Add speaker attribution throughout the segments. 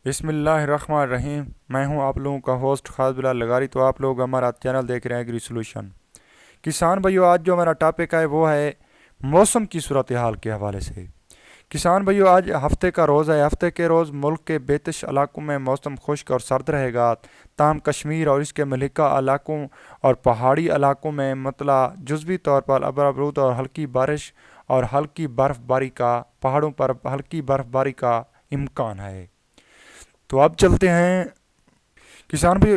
Speaker 1: بسم اللہ الرحمن الرحیم۔ میں ہوں آپ لوگوں کا ہوسٹ خالد بلال لغاری۔ تو آپ لوگ ہمارا چینل دیکھ رہے ہیں ایگری سولوشن۔ کسان بھائیو، آج جو ہمارا ٹاپک ہے وہ ہے موسم کی صورتحال کے حوالے سے۔ کسان بھائیو، آج ہفتے کا روز ہے۔ ہفتے کے روز ملک کے بیتش علاقوں میں موسم خشک اور سرد رہے گا، تاہم کشمیر اور اس کے ملحقہ علاقوں اور پہاڑی علاقوں میں جزوی طور پر ابرود اور ہلکی بارش اور ہلکی برف باری کا پہاڑوں پر ہلکی برف باری کا امکان ہے۔ تو اب چلتے ہیں کسان بھائی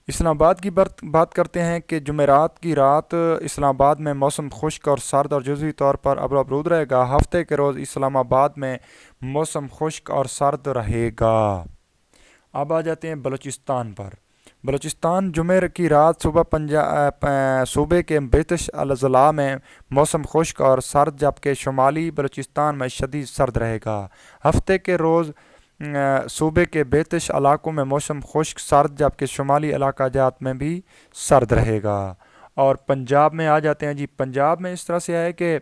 Speaker 1: اسلام آباد کی بات کرتے ہیں کہ جمعرات کی رات اسلام آباد میں موسم خشک اور سرد اور جزوی طور پر ابرود رہے گا۔ ہفتے کے روز اسلام آباد میں موسم خشک اور سرد رہے گا۔ اب آ جاتے ہیں بلوچستان پر۔ بلوچستان جمعہ کی رات صوبے کے بیتش اضلاع میں موسم خشک اور سرد، جبکہ شمالی بلوچستان میں شدید سرد رہے گا۔ ہفتے کے روز صوبے کے بیتش علاقوں میں موسم خشک سرد، جبکہ شمالی علاقہ جات میں بھی سرد رہے گا۔ اور پنجاب میں آ جاتے ہیں پنجاب میں اس طرح سے ہے کہ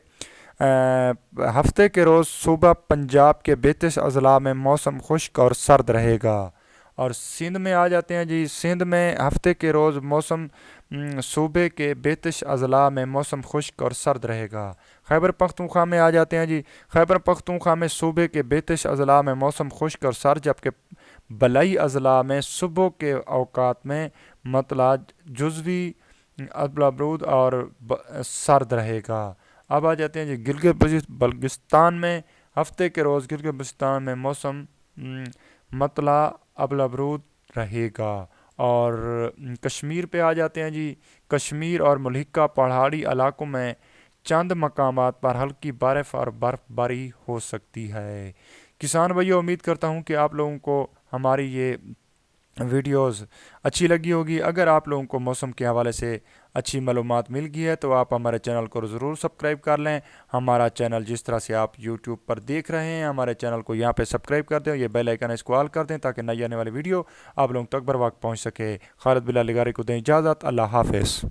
Speaker 1: ہفتے کے روز صوبہ پنجاب کے بیتش اضلاع میں موسم خشک اور سرد رہے گا۔ اور سندھ میں آ جاتے ہیں سندھ میں ہفتے کے روز موسم صوبے کے بیتش اضلاع میں موسم خشک اور سرد رہے گا۔ خیبر پختونخوا میں آ جاتے ہیں خیبر پختونخوا میں صوبے کے بیتش اضلاع میں موسم خشک اور سرد، جبکہ بلائی اضلاع میں صبح کے اوقات میں جزوی ابرود اور سرد رہے گا۔ اب آ جاتے ہیں گلگت بلتستان میں ہفتے کے روز گلگت بلتستان میں موسم ابرود رہے گا۔ اور کشمیر پہ آ جاتے ہیں کشمیر اور ملحقہ پہاڑی علاقوں میں چند مقامات پر ہلکی برف اور برف باری ہو سکتی ہے۔ کسان بھائیو، امید کرتا ہوں کہ آپ لوگوں کو ہماری یہ ویڈیوز اچھی لگی ہوگی۔ اگر آپ لوگوں کو موسم کے حوالے سے اچھی معلومات مل گئی ہے تو آپ ہمارے چینل کو ضرور سبسکرائب کر لیں۔ ہمارا چینل جس طرح سے آپ یوٹیوب پر دیکھ رہے ہیں، ہمارے چینل کو یہاں پہ سبسکرائب کر دیں، یہ بیل آئیکن اس کو آل کر دیں تاکہ نئی آنے والی ویڈیو آپ لوگوں تک بر وقت پہنچ سکے۔ خالد بلال لغاری کو دیں اجازت۔ اللہ حافظ۔